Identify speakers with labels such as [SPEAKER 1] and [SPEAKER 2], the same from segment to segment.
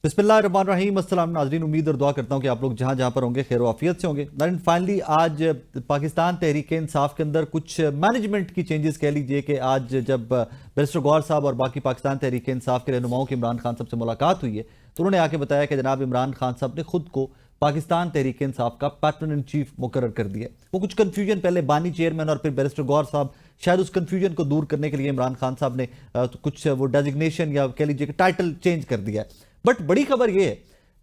[SPEAKER 1] बिस्मिल्लाहिर्रहमानिर्रहीम। अस्सलाम नाज़रीन, उम्मीद और दुआ करता हूँ कि आप लोग जहाँ जहाँ पर होंगे खैर आफियत से होंगे। नाज़रीन, फाइनली आज पाकिस्तान तहरीक इंसाफ के अंदर कुछ मैनेजमेंट की चेंजेस कह लीजिए कि आज जब बैरिस्टर गौहर साहब और बाकी पाकिस्तान तहरीक इंसाफ के रहनुमाओं की इमरान खान साहब से मुलाकात हुई है तो उन्होंने आके बताया कि जनाब इमरान खान साहब ने खुद को पाकिस्तान तहरीक इंसाफ का पैटर्न इन चीफ मुकर्रर कर दिया। वो कुछ कन्फ्यूजन पहले बानी चेयरमैन और फिर बैरिस्टर गौहर साहब, शायद उस कन्फ्यूजन को दूर करने के लिए इमरान खान साहब ने कुछ वो डेजिग्नेशन या कह लीजिए कि टाइटल चेंज कर दिया है। बट बड़ी खबर ये है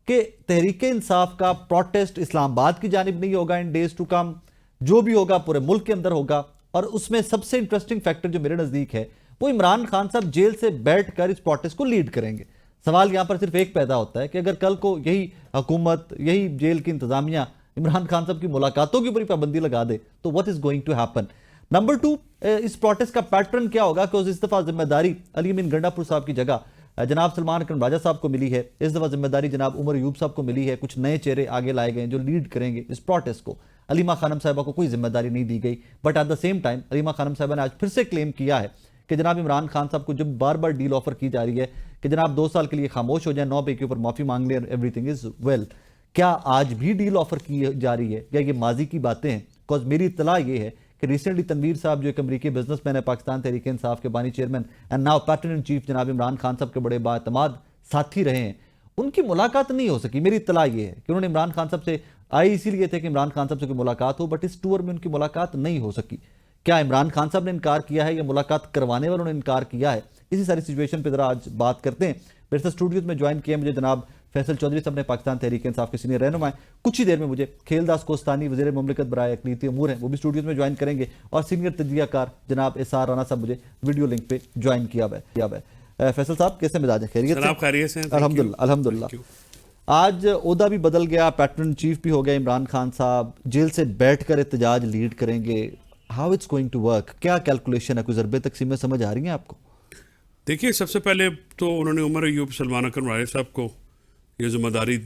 [SPEAKER 1] कि तहरीक इंसाफ का प्रोटेस्ट इस्लामाबाद की जानिब नहीं होगा इन डेज टू कम, जो भी होगा पूरे मुल्क के अंदर होगा। और उसमें सबसे इंटरेस्टिंग फैक्टर जो मेरे नजदीक है वो इमरान खान साहब जेल से बैठकर इस प्रोटेस्ट को लीड करेंगे। सवाल यहां पर सिर्फ एक पैदा होता है कि अगर कल को यही हुकूमत, यही जेल की इंतजामिया इमरान खान साहब की मुलाकातों के ऊपर पाबंदी लगा दे तो what is going to happen. Number two, इस प्रोटेस्ट का पैटर्न क्या होगा कि इस दफा जिम्मेदारी अली अमीन गंडापुर साहब की जगह जनाब सलमान अकरम राजा साहब को मिली है। इस दफा जिम्मेदारी जनाब उमर अयूब साहब को मिली है। कुछ नए चेहरे आगे लाए गए जो लीड करेंगे इस प्रोटेस्ट को। अलीमा खानम साहिबा को कोई जिम्मेदारी नहीं दी गई, but at the same time Aleema Khanum Sahiba ने आज फिर से क्लेम किया है कि जनाब इमरान खान साहब को जब बार बार डील ऑफर की जा रही है कि जनाब 2 साल के लिए खामोश हो जाए, 9 पे के ऊपर माफी मांग ले, एवरीथिंग इज वेल। क्या आज भी डील ऑफर की जा रही है या ये माजी की बातें हैं? बिकॉज मेरी इत्तला ये है कि रिसेंटली तनवीर साहब जो एक अमरीकी बिजनेसमैन है, पाकिस्तान तहरीक इंसाफ के बानी chairman and now pattern in chief जनाब इमरान खान साहब के बड़े बातमाद साथी रहे हैं, उनकी मुलाकात नहीं हो सकी। मेरी इत्तला ये है कि उन्होंने इमरान खान साहब से आई इसीलिए थे कि इमरान खान साहब से कोई मुलाकात हो, बट इस टूर में उनकी मुलाकात नहीं हो सकी। क्या इमरान खान साहब ने इनकार किया है या मुलाकात करवाने वालों ने इनकार किया है? इसी सारी सिचुएशन पर जरा आज बात करते हैं। मेरे साथ स्टूडियोज में ज्वाइन किया मुझे जनाब फैसल चौधरी साहब ने, पाकिस्तान तहरीक इंसाफ के सीनियर रहनुमा। कुछ ही देर में मुझे खेलदास कोस्तानी वज़ीर मुमलिकत बराए अक़लीती अमूर हैं, वो भी स्टूडियोज में ज्वाइन करेंगे। और सीनियर तजियाकार जनाब एसार राना साहब मुझे वीडियो लिंक पे ज्वाइन किया हुआ है। फैसल साहब कैसे मिजाज है? खैरियत से? अल्हम्दुलिल्लाह अल्हम्दुलिल्लाह। आज ओहदा भी बदल गया, पैटर्न चीफ भी हो गया इमरान खान साहब, जेल से बैठकर एहतजाज लीड करेंगे। How it's going to work? क्या कैलकुलेशन है? कोई ज़रबे तकसीमें समझ आ रही हैं आपको?
[SPEAKER 2] देखिए, सबसे पहले तो उन्होंने उमर अयूब सलमान अकरम राजा साहब को ये जिम्मेदारी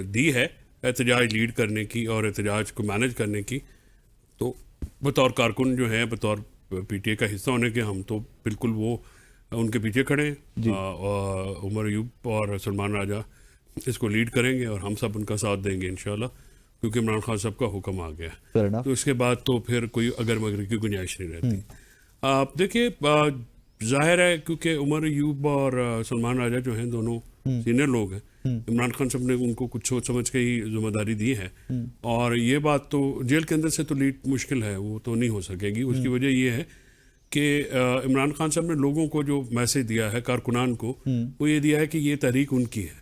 [SPEAKER 2] दी है एहतजाज लीड करने की और एहतजाज को मैनेज करने की। तो बतौर कारकुन जो है, बतौर पीटीए का हिस्सा होने के, हम तो बिल्कुल वो उनके पीछे खड़े हैं। उमर अयूब और सलमान राजा इसको लीड करेंगे और हम सब उनका साथ देंगे इंशाल्लाह, क्योंकि इमरान खान साहब का हुक्म आ गया। तो इसके बाद तो फिर कोई अगर मगर की गुंजाइश नहीं रहती। आप देखिए, जाहिर है क्योंकि उमर अयूब और सलमान राजा जो हैं दोनों सीनियर लोग हैं, इमरान खान साहब ने उनको कुछ सोच समझ के ही जिम्मेदारी दी है। और ये बात तो जेल के अंदर से तो लीड मुश्किल है, वो तो नहीं हो सकेगी। उसकी वजह ये है कि इमरान खान साहब ने लोगों को जो मैसेज दिया है, कारकुनान को, वो ये दिया है कि ये तहरीक उनकी है।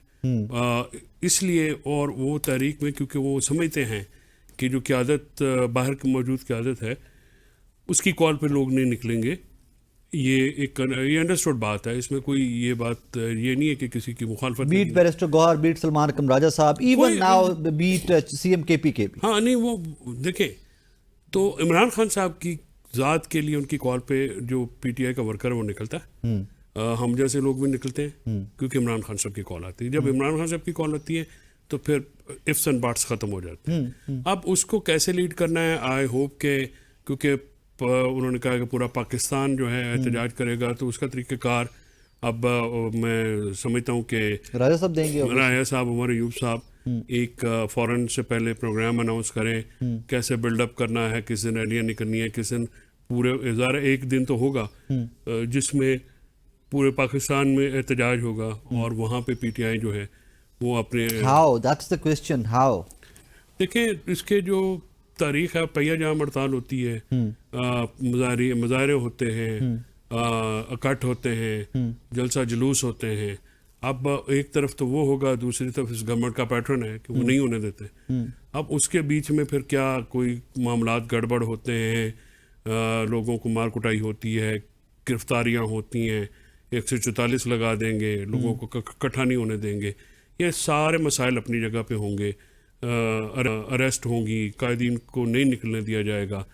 [SPEAKER 2] इसलिए, और वो तहरीक में क्योंकि वो समझते हैं कि जो क़यादत बाहर की मौजूद क़यादत है उसकी कॉल पे लोग नहीं निकलेंगे। ये अंडरस्टूड बात है, इसमें कोई ये बात ये नहीं है कि किसी की मुखालफत।
[SPEAKER 1] Beat barrister Gohar, beat Salman Akram Raja साहब, even now beat CM KP. हाँ
[SPEAKER 2] नहीं, वो देखें तो इमरान खान साहब की ज़ात के लिए उनकी कॉल पे जो पीटीआई का वर्कर है वो निकलता है। हम जैसे लोग भी निकलते हैं क्योंकि इमरान खान साहब की कॉल आती है। जब इमरान खान साहब की कॉल आती है तो फिर इफ्स एंड बाट्स ख़त्म हो जाते हैं। अब उसको कैसे लीड करना है, आई होप के, क्योंकि उन्होंने कहा कि पूरा पाकिस्तान जो है एहतजाज करेगा, तो उसका तरीक़ेकार अब मैं समझता हूँ कि
[SPEAKER 1] राजा साहब देंगे।
[SPEAKER 2] राजा साहब, उमर अयूब साहब एक फ़ौरन से पहले प्रोग्राम अनाउंस करें, कैसे बिल्डअप करना है, किस दिन रैलियाँ निकलनी है, किस दिन पूरे ज़ाहिर एक दिन तो होगा जिसमें पूरे पाकिस्तान में एहतजाज होगा और वहाँ पे पीटीआई जो है वो अपने
[SPEAKER 1] how, that's the question, how.
[SPEAKER 2] देखें, इसके जो तारीख है, पहिया जहाँ हड़ताल होती है, मुजाहरे होते हैं, इकट्ठ होते हैं, जलसा जुलूस होते हैं। अब एक तरफ तो वो होगा, दूसरी तरफ इस गवर्नमेंट का पैटर्न है कि वो नहीं होने देते। अब उसके बीच में फिर क्या कोई मामलात गड़बड़ होते हैं, लोगों को मार कुटाई होती है, गिरफ्तारियाँ होती हैं, 144 लगा देंगे, लोगों को इकट्ठा नहीं होने देंगे। ये सारे मसाइल अपनी जगह पे होंगे। अरेस्ट होंगी, कायदीन को नहीं निकलने दिया जाएगा।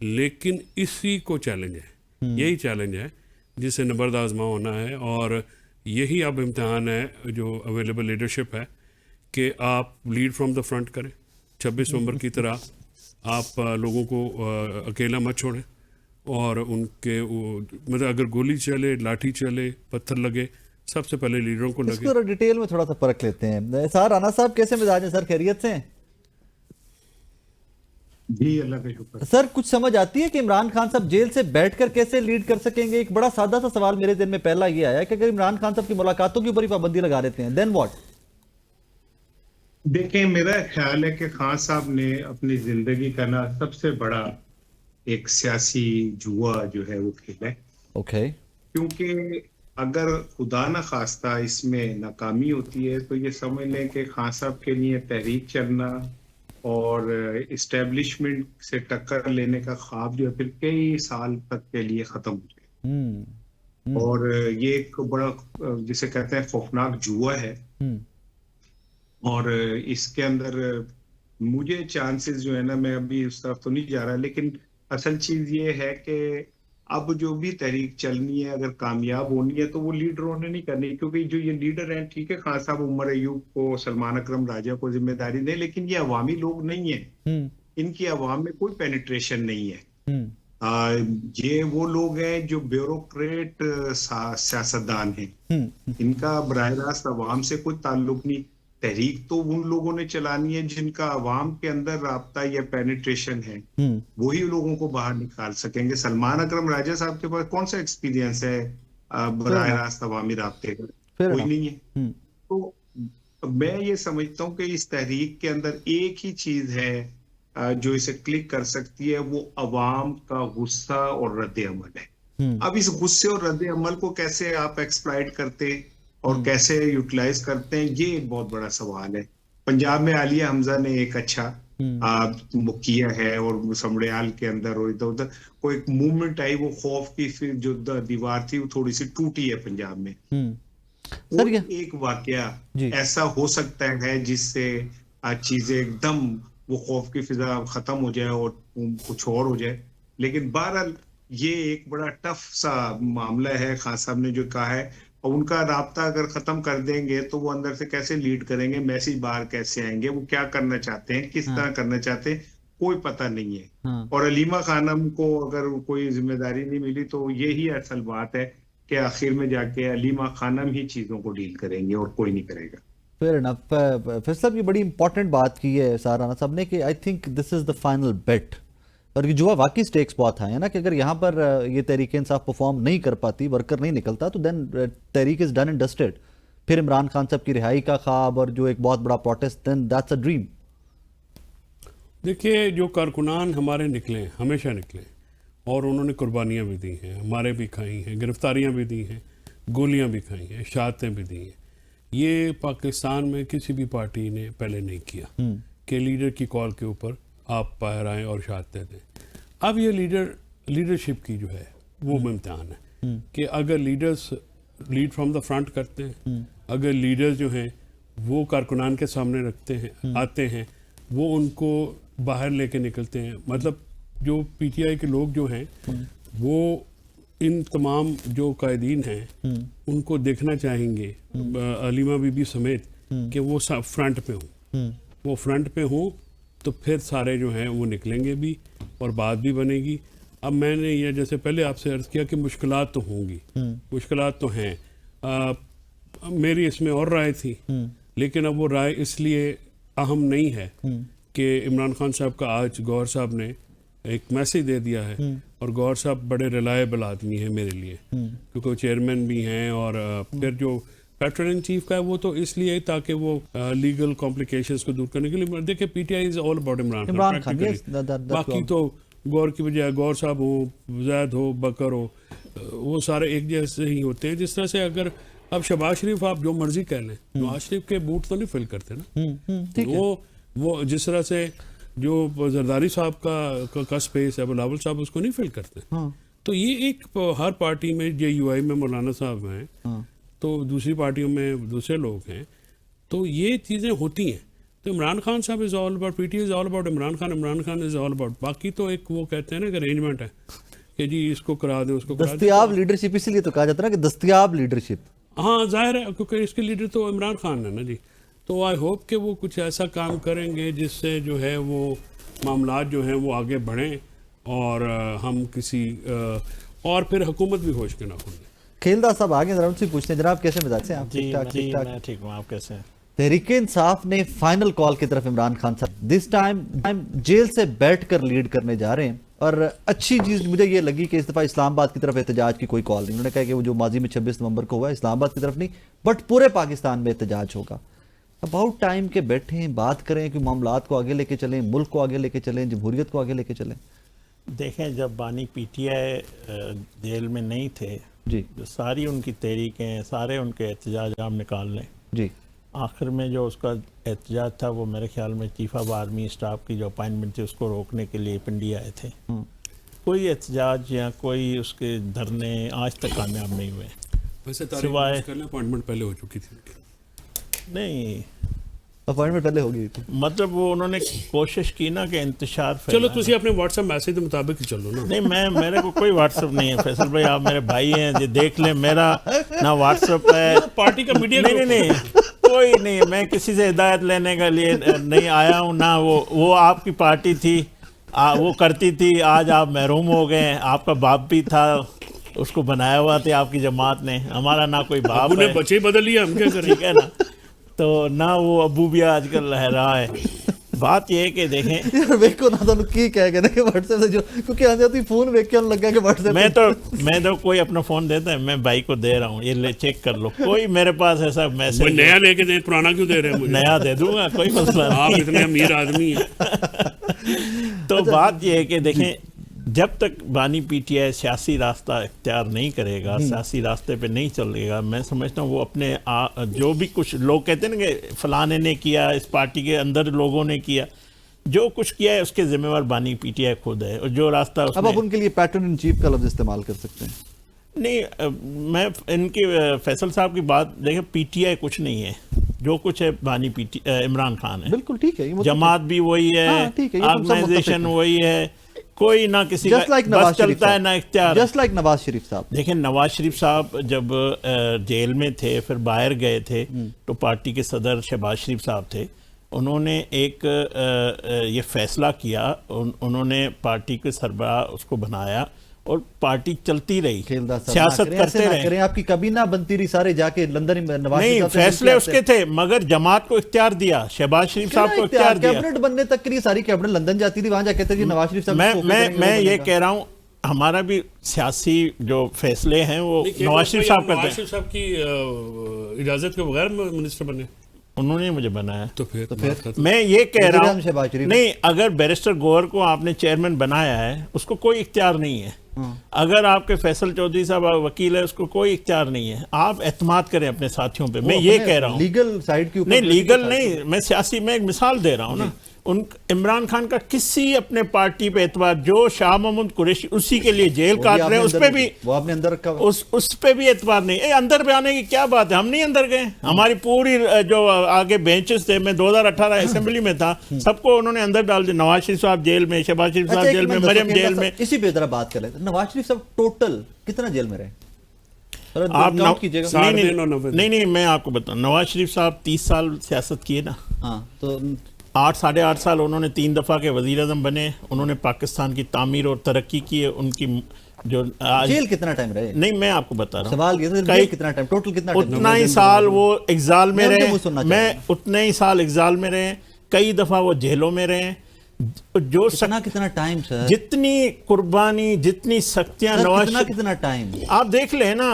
[SPEAKER 2] लेकिन इसी को चैलेंज है, यही चैलेंज है जिसे नबर्द आजमा होना है। और यही अब इम्तिहान है जो अवेलेबल लीडरशिप है कि आप लीड फ्रॉम द फ्रंट करें। 26 नवंबर की तरह आप लोगों को अकेला मत छोड़ें और उनके मतलब अगर गोली चले, लाठी चले, पत्थर लगे सबसे पहले लीडरों को लगे।
[SPEAKER 1] इसको डिटेल में थोड़ा सा परख लेते हैं। सर राणा साहब कैसे मिजाज हैं सर, खैरियत से हैं?
[SPEAKER 3] जी अल्लाह का शुक्र।
[SPEAKER 1] सर कुछ समझ आती है कि इमरान खान साहब जेल से बैठकर कैसे लीड कर सकेंगे? एक बड़ा सादा सा सवाल मेरे दिल में पहला ये आया कि अगर इमरान खान साहब की मुलाकातों के ऊपर ही पाबंदी लगा देते हैं, देन व्हाट?
[SPEAKER 3] देखें, मेरा ख्याल है कि खान साहब ने अपनी जिंदगी का ना सबसे बड़ा एक सियासी जुआ जो है वो खेला है।
[SPEAKER 1] ओके।
[SPEAKER 3] क्योंकि अगर खुदा न खास्ता इसमें नाकामी होती है तो ये समझ लें कि खान साहब के लिए तहरीक चलना और इस्टेब्लिशमेंट से टक्कर लेने का ख्वाब जो है फिर कई साल तक के लिए खत्म हो जाए। और ये एक बड़ा जिसे कहते हैं खौफनाक जुआ है। और इसके अंदर मुझे चांसेस जो है ना, मैं अभी उस तरफ तो नहीं जा रहा, लेकिन असल चीज ये है कि अब जो भी तहरीक चलनी है अगर कामयाब होनी है तो वो लीडरों ने नहीं करनी। क्योंकि जो ये लीडर हैं, ठीक है, खान साहब उमर अयूब को, सलमान अकरम राजा को जिम्मेदारी दें, लेकिन ये अवामी लोग नहीं है। इनकी अवाम में कोई पेनिट्रेशन नहीं है। ये वो लोग हैं जो ब्यूरोक्रेट सियासतदान हैं। इनका बराह रास्त अवाम से कोई ताल्लुक नहीं। तहरीक तो उन लोगों ने चलानी है जिनका अवाम के अंदर राब्ता या पेनिट्रेशन है, वही लोगों को बाहर निकाल सकेंगे। सलमान अकरम राजा साहब के पास कौन सा एक्सपीरियंस है बराह रास्त अवामी राब्ते का? कोई नहीं है। तो मैं ये समझता हूँ कि इस तहरीक के अंदर एक ही चीज है जो इसे क्लिक कर सकती है, वो अवाम का गुस्सा और रद्द अमल है। अब इस गुस्से और रद्द अमल को कैसे आप एक्सप्लॉइट करते और कैसे यूटिलाइज करते हैं, ये एक बहुत बड़ा सवाल है। पंजाब में आलिया हमजा ने एक अच्छा किया है, और समड़ियाल के अंदर और इधर उधर कोई एक मूवमेंट आई, वो खौफ की फिर जो दीवार थी वो थोड़ी सी टूटी है पंजाब में।
[SPEAKER 1] सर
[SPEAKER 3] एक वाकया ऐसा हो सकता है जिससे चीजें एकदम वो खौफ की फिजा खत्म हो जाए और कुछ और हो जाए। लेकिन बहरहाल ये एक बड़ा टफ सा मामला है। खान साहब ने जो कहा है, और उनका राब्ता अगर खत्म कर देंगे तो वो अंदर से कैसे लीड करेंगे, मैसेज बाहर कैसे आएंगे, वो क्या करना चाहते हैं, किस तरह करना चाहते हैं, कोई पता नहीं है। और अलीमा खानम को अगर कोई जिम्मेदारी नहीं मिली तो यही असल बात है कि आखिर में जाके अलीमा खानम ही चीजों को डील करेंगे और कोई नहीं करेगा।
[SPEAKER 1] Fair enough. फिर साहब ये बड़ी इंपॉर्टेंट बात की है राणा साहब ने कि I think this is the final bet. और ये जुआ वाकई स्टेक्स बहुत हाई है ना, कि अगर यहाँ पर ये तहरीक इंसाफ परफॉर्म नहीं कर पाती, वर्कर नहीं निकलता, तो देन तहरीक इज डन एंड डस्टेड। फिर इमरान खान साहब की रिहाई का ख्वाब और जो एक बहुत बड़ा protest, then that's a dream.
[SPEAKER 2] देखिए, जो कारकुनान हमारे निकले, हमेशा निकले, और उन्होंने कुर्बानियाँ भी दी हैं, हमारे भी खाई हैं, गिरफ्तारियाँ भी दी हैं, गोलियाँ भी खाई हैं, शहादतें भी दी हैं। ये पाकिस्तान में किसी भी पार्टी ने पहले नहीं किया कि लीडर की कॉल के ऊपर आप बाहर आएँ और शहादतें दें। अब ये लीडरशिप की जो है वो इम्तिहान है कि अगर leaders lead from the front करते हैं, अगर लीडर्स जो हैं वो कारकुनान के सामने रखते हैं, आते हैं, वो उनको बाहर लेके निकलते हैं। मतलब जो पीटीआई के लोग जो हैं वो इन तमाम जो कायदीन हैं उनको देखना चाहेंगे, अलीमा बीबी समेत, कि वो फ्रंट पे हों, वो फ्रंट पे हों, तो फिर सारे जो हैं वो निकलेंगे भी और बात भी बनेगी। अब मैंने ये जैसे पहले आपसे अर्ज़ किया कि मुश्किलात तो होंगी, मुश्किलात तो हैं। मेरी इसमें और राय थी, लेकिन अब वो राय इसलिए अहम नहीं है कि इमरान खान साहब का आज गौहर साहब ने एक मैसेज दे दिया है, और गौहर साहब बड़े रिलायबल आदमी हैं मेरे लिए, क्योंकि वो चेयरमैन भी हैं, और फिर जो पैटर्न इन चीफ का है वो तो इसलिए ताकि वो लीगल कॉम्प्लिकेशंस को दूर करने के लिए। देखिए, PTI is all about Imran Khan. बाकी तो गौर की बजाय गौर साहब हो, जैद हो, बकर हो, वो सारे एक जैसे ही होते हैं। जिस तरह से अगर अब शहबाज शरीफ आप जो मर्जी कह लें, नवाज शरीफ के बूट तो नहीं फिल करते ना। वो जिस तरह से जो जरदारी साहब का स्पेस है, बिलावल साहब उसको नहीं फिल करते। तो ये एक हर पार्टी में, JUI में मौलाना साहब हैं, तो दूसरी पार्टियों में दूसरे लोग हैं, तो ये चीज़ें होती हैं। तो इमरान खान साहब is all about, PTI is all about Imran Khan is all about. बाकी तो एक वो कहते हैं ना कि अरेंजमेंट है कि जी इसको करा दें, उसको करा दें।
[SPEAKER 1] दस्तयाब लीडरशिप, इसीलिए तो कहा जाता है ना कि दस्तयाब लीडरशिप।
[SPEAKER 2] हाँ, जाहिर है, क्योंकि इसके लीडर तो इमरान खान है ना जी। तो आई होप कि वो कुछ ऐसा काम करेंगे जिससे जो है वो मामलात जो हैं वो आगे बढ़ें, और हम किसी और फिर हुकूमत भी होश के ना खुलें।
[SPEAKER 1] खेलदार साहब आगे जरा उनसे पूछते हैं, जनाब कैसे मिजाज से आप?
[SPEAKER 4] जी
[SPEAKER 1] ठीक ठाक,
[SPEAKER 4] जी
[SPEAKER 1] ठीक ठाक।
[SPEAKER 4] मैं ठीक हूँ, आप कैसे हैं?
[SPEAKER 1] तहरीके इंसाफ ने फाइनल कॉल की तरफ इमरान खान साहब दिस टाइम जेल से बैठकर लीड करने जा रहे हैं, और अच्छी चीज मुझे ये लगी कि इस दफा इस्लामाबाद की तरफ एहतजाज की कोई कॉल नहीं। उन्होंने कहा कि वो जो माजी में 26 नवंबर को हुआ इस्लामाबाद की तरफ नहीं बट पूरे पाकिस्तान में एहतजाज होगा। अबाउट टाइम के बैठे हैं, बात करें कि मामलात को आगे लेके चलें, मुल्क को आगे लेके चलें, जमहूरियत को आगे लेके चलें।
[SPEAKER 4] देखें, जब बानी पीटीआई जेल में नहीं थे,
[SPEAKER 1] जी
[SPEAKER 4] जो सारी उनकी तहरीकें, सारे उनके एहतजाज आप निकाल लें,
[SPEAKER 1] जी
[SPEAKER 4] आखिर में जो उसका एहतजाज था वो मेरे ख्याल में चीफ ऑफ आर्मी स्टाफ की जो अपॉइंटमेंट थी उसको रोकने के लिए पिंडी आए थे। कोई एहतजाज या कोई उसके धरने आज तक कामयाब नहीं हुए।
[SPEAKER 2] वैसे
[SPEAKER 4] सिवाय
[SPEAKER 2] अपॉइंटमेंट पहले हो चुकी थी।
[SPEAKER 4] नहीं,
[SPEAKER 1] अपॉइंटमेंट पहले हो गई थी,
[SPEAKER 4] मतलब वो उन्होंने कोशिश की ना कि इंतशार
[SPEAKER 2] चलो
[SPEAKER 4] फैलाना।
[SPEAKER 2] तुसी अपने व्हाट्सएप मैसेज के मुताबिक ही चलो ना।
[SPEAKER 4] नहीं, मेरे को कोई व्हाट्सएप नहीं है फैसल भाई, आप मेरे भाई हैं, ये देख लें, मेरा ना व्हाट्सएप है,
[SPEAKER 2] पार्टी का मीडिया
[SPEAKER 4] नहीं, कोई नहीं, मैं किसी से हिदायत लेने के लिए नहीं आया हूँ ना। वो आपकी पार्टी थी, वो करती थी, आज आप महरूम हो गए। आपका बाप भी था, उसको बनाया हुआ था आपकी जमात ने, हमारा ना कोई बाप
[SPEAKER 2] उन्हें
[SPEAKER 4] है,
[SPEAKER 2] बच्चे बदल लिया, हम क्या करें?
[SPEAKER 4] ठीक है ना। तो ना वो अबू भी आजकल रह रहा है। बात ये है कि देखें,
[SPEAKER 1] यार वेखो ना ਤੁਹਾਨੂੰ ਕੀ ਕਹਿ ਗਏ ਨਾ ਕਿ WhatsApp से जो क्योंकि आंदे ਤੁਸੀਂ फोन वेख के लगा कि WhatsApp
[SPEAKER 4] मैं तो कोई अपना फोन देता है, मैं भाई को दे रहा हूँ, ये ले चेक कर लो। कोई मेरे पास ऐसा
[SPEAKER 2] कोई
[SPEAKER 4] मैसेज
[SPEAKER 2] नया लेके दे, पुराना क्यों दे रहे हैं मुझे?
[SPEAKER 4] नया दे दूंगा, कोई मसला
[SPEAKER 2] आप
[SPEAKER 4] नहीं।
[SPEAKER 2] इतने अमीर आदमी हैं।
[SPEAKER 4] तो बात ये है कि देखें, जब तक बानी पीटीआई सियासी रास्ता इख्तियार नहीं करेगा, सियासी रास्ते पे नहीं चलेगा, मैं समझता हूँ वो अपने जो भी कुछ लोग कहते हैं ना कि फलाने ने किया, इस पार्टी के अंदर लोगों ने किया, जो कुछ किया है उसके जिम्मेवार बानी पीटीआई खुद है। और जो रास्ता
[SPEAKER 1] अब आप उनके लिए पैटर्न इन चीफ का लफ्ज इस्तेमाल कर सकते हैं।
[SPEAKER 4] नहीं, मैं इनकी फैसल साहब की बात देखें, पीटीआई कुछ नहीं है, जो कुछ है बानी इमरान खान है।
[SPEAKER 1] बिल्कुल ठीक है, ये मतलब
[SPEAKER 4] जमात भी वही है,
[SPEAKER 1] हाँ, ठीक है, ये तो सब
[SPEAKER 4] ऑर्गेनाइजेशन
[SPEAKER 1] मुत्तफिक हैं।
[SPEAKER 4] वही है, कोई ना किसी का बस चलता है ना इख्तियार।
[SPEAKER 1] जस्ट लाइक नवाज शरीफ साहब।
[SPEAKER 4] देखें, नवाज शरीफ साहब जब जेल में थे, फिर बाहर गए थे, तो पार्टी के सदर शहबाज शरीफ साहब थे, उन्होंने एक ये फैसला किया, उन्होंने पार्टी के सरबराह उसको बनाया और पार्टी चलती रही, सियासत करते रहे।
[SPEAKER 1] आपकी कबीना बनती रही, सारे जाके लंदन में नवाज
[SPEAKER 4] नहीं, फैसले उसके थे, मगर जमात को इख्तियार दिया, शहबाज शरीफ साहब को इख्तियार दिया।
[SPEAKER 1] कैबिनेट बनने तक के लिए सारी कैबिनेट लंदन जाती थी, वहां जाके कहते थे नवाज शरीफ साहब।
[SPEAKER 4] मैं ये कह रहा हूँ, हमारा भी सियासी जो फैसले हैं वो नवाज शरीफ साहब करते हैं।
[SPEAKER 2] नवाज शरीफ साहब की इजाजत के बगैर मिनिस्टर बने,
[SPEAKER 4] उन्होंने मुझे बनाया।
[SPEAKER 2] तो फिर
[SPEAKER 4] मैं ये कह रहा हूँ, नहीं, अगर बैरिस्टर गौहर को आपने चेयरमैन बनाया है, उसको कोई इख्तियार नहीं है। अगर आपके फैसल चौधरी साहब वकील है, उसको कोई इख्तियार नहीं है। आप एतमाद करें अपने साथियों पे, मैं ये कह रहा हूँ।
[SPEAKER 1] लीगल साइड के ऊपर
[SPEAKER 4] नहीं, लीगल नहीं, मैं सियासी में एक मिसाल दे रहा हूँ ना। इमरान खान का किसी अपने पार्टी पे एतबार, जो शाह महमूद कुरैशी उसी के लिए जेल काट रहे हैं, उस पे भी
[SPEAKER 1] वो आपने अंदर रखा,
[SPEAKER 4] उस पे भी एतबार नहीं। अंदर पे आने की क्या बात है, हम नहीं अंदर गए। हमारी पूरी जो आगे बेंचेस थे, मैं 2018 असेंबली में था, सबको उन्होंने अंदर डाल दिया। नवाज शरीफ साहब जेल में, शहबाज शरीफ साहब जेल में, मरियम जेल में।
[SPEAKER 1] इसी पे जरा बात कर लेते हैं, नवाज शरीफ साहब टोटल कितना जेल में रहे?
[SPEAKER 4] आप
[SPEAKER 1] काउंट कीजिएगा।
[SPEAKER 4] नहीं, मैं आपको बताऊं, नवाज शरीफ साहब 30 साल सियासत किए ना।
[SPEAKER 1] हाँ, तो
[SPEAKER 4] 8-8.5 साल उन्होंने 3 दफ़ा के वज़ीर आज़म बने, उन्होंने पाकिस्तान की तामीर और तरक्की की है। उनकी जो
[SPEAKER 1] जेल कितना टाइम रहे?
[SPEAKER 4] नहीं, मैं आपको बता रहा हूँ,
[SPEAKER 1] सवाल ये जेल कितना टाइम, टोटल कितना टाइम?
[SPEAKER 4] उतना ही साल वो एग्जाल में रहे, मैं उतने ही साल एग्जाल में रहे, कई दफ़ा वो जेलों में रहे। जो
[SPEAKER 1] कितना टाइम सर,
[SPEAKER 4] जितनी कुर्बानी, जितनी सख्तियां, नवाज
[SPEAKER 1] कितना टाइम
[SPEAKER 4] आप देख ले ना,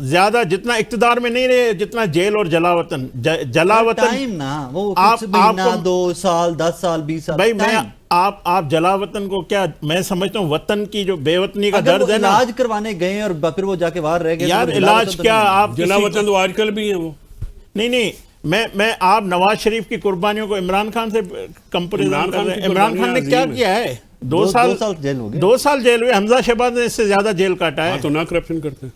[SPEAKER 4] ज्यादा जितना इक्तदार में नहीं रहे, जितना जेल और जलावतन
[SPEAKER 1] टाइम ना, वो महीना, 2 साल, 10 साल, 20 साल
[SPEAKER 4] भाई। मैं आप जलावतन को क्या, मैं समझता हूँ वतन की जो बेवतनी का दर्द है ना।
[SPEAKER 1] इलाज करवाने गए और फिर वो जाके बाहर रह गए
[SPEAKER 4] यार, इलाज क्या, आप
[SPEAKER 2] जलावतन तो आजकल भी है वो।
[SPEAKER 4] नहीं, मैं आप नवाज शरीफ की कुर्बानियों को इमरान खान से कंपेरिजन कर रहे हैं। इमरान खान ने क्या किया है? 2 साल
[SPEAKER 1] जेल हो गए,
[SPEAKER 4] 2 साल जेल हुए। हमजा शहबाज ने इससे ज्यादा जेल काटा है।
[SPEAKER 2] तो ना करप्शन करते,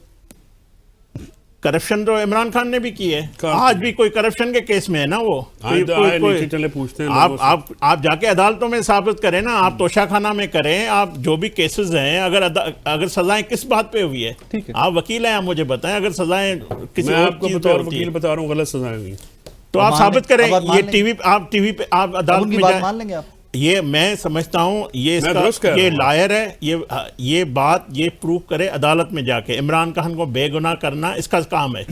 [SPEAKER 4] करप्शन तो इमरान खान ने भी की है। आज भी कोई करप्शन के केस में है ना वो।
[SPEAKER 2] चले पूछते हैं
[SPEAKER 4] आप जाके अदालतों में साबित करें ना, आप तोशाखाना में करें, आप जो भी केसेस हैं, अगर सजाएं किस बात पे हुई है, आप वकील हैं, आप मुझे बताएं। अगर सजाएं किसी
[SPEAKER 2] वकील बता रहा हूँ गलत सजाएं हुई
[SPEAKER 4] तो आप साबित करें। ये टीवी पे आप अदालत में
[SPEAKER 1] बात मान लेंगे आप?
[SPEAKER 4] ये मैं समझता हूँ ये
[SPEAKER 2] मैं दुरुस्त कह
[SPEAKER 4] इसका
[SPEAKER 2] रहा
[SPEAKER 4] ये
[SPEAKER 2] हूँ।
[SPEAKER 4] लायर है, ये बात ये प्रूव करे अदालत में जाके इमरान खान को बेगुनाह करना इसका काम है।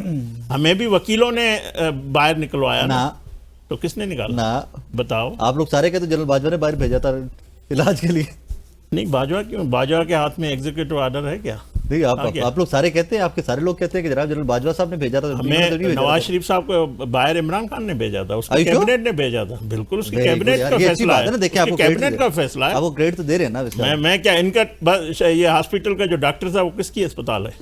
[SPEAKER 4] हमें भी वकीलों ने बाहर निकलवाया ना,
[SPEAKER 1] ना
[SPEAKER 4] तो किसने निकाला
[SPEAKER 1] ना,
[SPEAKER 4] बताओ।
[SPEAKER 1] आप लोग सारे कहते जनरल बाजवा ने बाहर भेजा था इलाज के लिए।
[SPEAKER 4] नहीं बाजवा क्यों, बाजवा के हाथ में एग्जीक्यूटिव ऑर्डर है क्या?
[SPEAKER 1] नहीं,
[SPEAKER 4] आ गया।
[SPEAKER 1] आप लोग सारे कहते हैं, आपके सारे लोग कहते हैं कि जनाब जनरल बाजवा साहब ने भेजा था,
[SPEAKER 4] हमें
[SPEAKER 1] तो नहीं भेजा
[SPEAKER 4] नवाज
[SPEAKER 1] था।
[SPEAKER 4] शरीफ साहब को बाहर इमरान खान ने भेजा था, उसकी
[SPEAKER 1] Are you sure?
[SPEAKER 4] कैबिनेट ने भेजा था, बिल्कुल उसकी
[SPEAKER 1] Very good
[SPEAKER 4] कैबिनेट
[SPEAKER 1] यार,
[SPEAKER 4] का
[SPEAKER 1] ये अच्छी
[SPEAKER 4] फैसला
[SPEAKER 1] बात है ना। देखिए आपको
[SPEAKER 4] उसकी कैबिनेट का फैसला है।
[SPEAKER 1] आपको ग्रेड तो दे रहे हैं ना वैसे।
[SPEAKER 4] मैं क्या इनका बस ये हॉस्पिटल का जो डॉक्टर था वो किसकी अस्पताल है?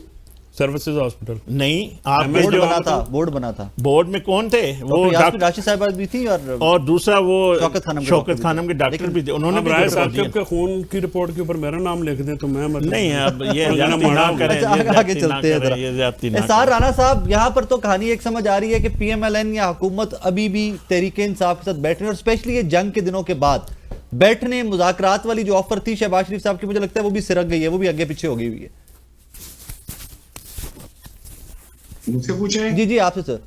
[SPEAKER 2] Services hospital.
[SPEAKER 4] नहीं आपके
[SPEAKER 1] बोर्ड
[SPEAKER 4] जो
[SPEAKER 1] बना था, बोर्ड बना था।
[SPEAKER 4] बोर्ड में कौन थे वो? डॉक्टर
[SPEAKER 1] राशि साहिबा भी थी
[SPEAKER 4] और दूसरा वो
[SPEAKER 1] शौकत
[SPEAKER 4] खानम के डॉक्टर भी थे, उन्होंने
[SPEAKER 2] अब
[SPEAKER 4] भी
[SPEAKER 2] राय
[SPEAKER 4] रिपोर्ट
[SPEAKER 2] साहब
[SPEAKER 4] दिया।
[SPEAKER 2] के खून की रिपोर्ट के ऊपर मेरा नाम लिख दें तो मैं मतलब
[SPEAKER 4] नहीं अब ये
[SPEAKER 2] तो
[SPEAKER 4] ज्यादती
[SPEAKER 2] माड़ा
[SPEAKER 4] ना
[SPEAKER 2] हो गया।
[SPEAKER 4] करें,
[SPEAKER 1] अच्छा,
[SPEAKER 4] ये
[SPEAKER 1] आगे
[SPEAKER 4] ज्यादती ना
[SPEAKER 1] चलते हैं
[SPEAKER 4] करें,
[SPEAKER 1] जरा।
[SPEAKER 4] ये ज्यादती ना
[SPEAKER 1] एहसार
[SPEAKER 4] करें।
[SPEAKER 1] राणा साहब, यहाँ पर तो कहानी एक समझ आ रही है कि पीएमएलएन या हुकूमत अभी भी तहरीक इंसाफ के साथ बैठने, और स्पेशली ये जंग के दिनों के बाद बैठने, मुज़ाकरात वाली जो ऑफर थी शहबाज शरीफ साहब की, मुझे लगता है वो भी सिरक गई है, वो भी आगे पीछे हो गई हुई है।
[SPEAKER 3] मुझसे पूछे हैं?
[SPEAKER 1] जी जी आपसे सर।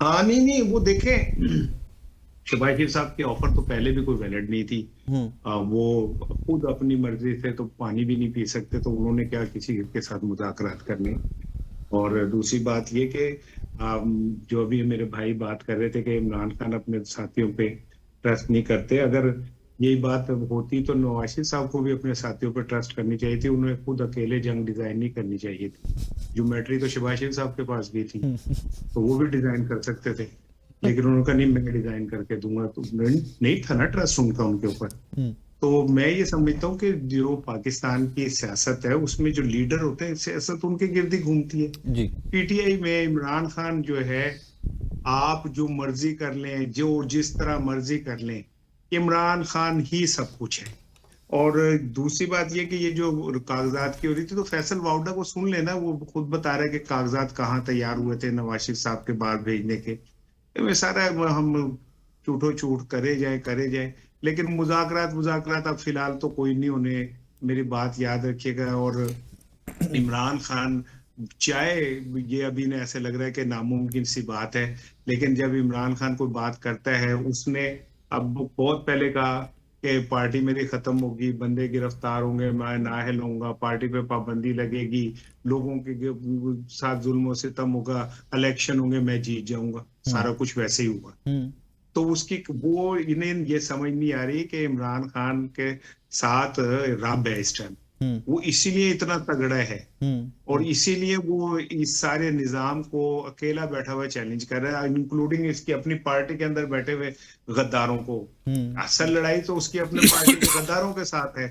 [SPEAKER 3] हाँ नहीं वो देखें, शहबाज शरीफ साहब की ऑफर तो पहले भी कोई वैलिड नहीं थी। वो खुद अपनी मर्जी से तो पानी भी नहीं पी सकते, तो उन्होंने क्या किसी के साथ मुज़ाकरात करने। और दूसरी बात ये कि जो अभी मेरे भाई बात कर रहे थे कि इमरान खान अपने साथियों पे ट्रस्ट नहीं करते, अगर यही बात होती तो नवाज शरीफ साहब को भी अपने साथियों पर ट्रस्ट करनी चाहिए थी। उन्हें खुद अकेले जंग डिजाइन नहीं करनी चाहिए थी। ज्योमेट्री तो शहबाज शरीफ साहब के पास भी थी, तो वो भी डिजाइन कर सकते थे, लेकिन उन्होंने कहा नहीं मैं डिजाइन करके दूंगा, तो नहीं था ना ट्रस्ट उनका उनके ऊपर। तो मैं ये समझता हूँ कि जो पाकिस्तान की सियासत है उसमें जो लीडर होते हैं, सियासत उनके गिर्द ही घूमती है।
[SPEAKER 1] जी
[SPEAKER 3] पीटीआई में इमरान खान जो है, आप जो मर्जी कर लें, जो जिस तरह मर्जी कर लें, इमरान खान ही सब कुछ है। और दूसरी बात ये कि ये जो कागजात की हो रही थी, तो फैसल वाउडा को सुन लेना, वो खुद बता रहा है कि कागजात कहाँ तैयार हुए थे नवाज शरीफ साहब के बाद भेजने के। ये सारा हम झूठो झूठ करे जाए, लेकिन मुज़ाकरात अब फिलहाल तो कोई नहीं होने, मेरी बात याद रखिएगा। और इमरान खान चाहे ये अभी ने ऐसे लग रहा है कि नामुमकिन सी बात है, लेकिन जब इमरान खान कोई बात करता है, उसने अब बहुत पहले कहा कि पार्टी मेरी खत्म होगी, बंदे गिरफ्तार होंगे, मैं नाअहल होऊंगा, पार्टी पे पाबंदी लगेगी, लोगों के साथ जुल्म सितम होगा, इलेक्शन होंगे, मैं जीत जाऊंगा। सारा कुछ वैसे ही हुआ। तो उसकी वो इन्हें ये समझ नहीं आ रही कि इमरान खान के साथ रब है इस टाइम, वो इसीलिए इतना तगड़ा है, और इसीलिए वो इस सारे निजाम को अकेला बैठा हुआ चैलेंज कर रहा है, इंक्लूडिंग इसकी अपनी पार्टी के अंदर बैठे हुए गद्दारों को। असल लड़ाई तो उसकी अपने पार्टी के गद्दारों के साथ है,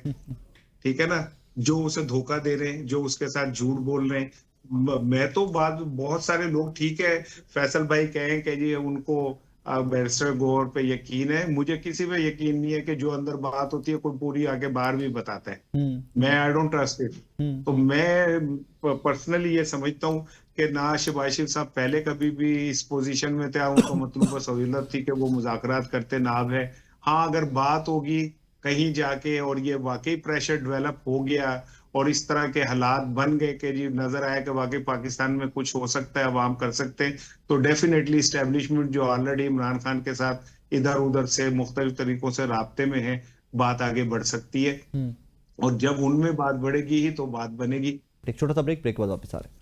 [SPEAKER 3] ठीक है ना, जो उसे धोखा दे रहे हैं, जो उसके साथ झूठ बोल रहे हैं। मैं तो बहुत सारे लोग, ठीक है फैसल भाई कहें कि जी उनको बैरिस्टर गौर पे यकीन है, मुझे किसी पे यकीन नहीं है कि जो अंदर बात होती है कोई पूरी आके बाहर भी बताता है। मैं आई डोंट ट्रस्ट इट। तो मैं पर्सनली ये समझता हूँ कि ना शहबाज शरीफ साहब पहले कभी भी इस पोजीशन में थे, उनको मतलब सहूलत थी कि वो मुज़ाकरात करते, नाब है। हाँ अगर बात होगी कहीं जाके और ये वाकई प्रेशर डेवलप हो गया और इस तरह के हालात बन गए कि जी नजर आया कि वाकई पाकिस्तान में कुछ हो सकता है, अवाम कर सकते हैं, तो डेफिनेटली इस्टेब्लिशमेंट जो ऑलरेडी इमरान खान के साथ इधर उधर से मुख्तलिफ तरीकों से राब्ते में है, बात आगे बढ़ सकती है। और जब उनमें बात बढ़ेगी ही तो बात बनेगी।
[SPEAKER 1] एक छोटा सा ब्रेक के बाद वापस आ रहे हैं।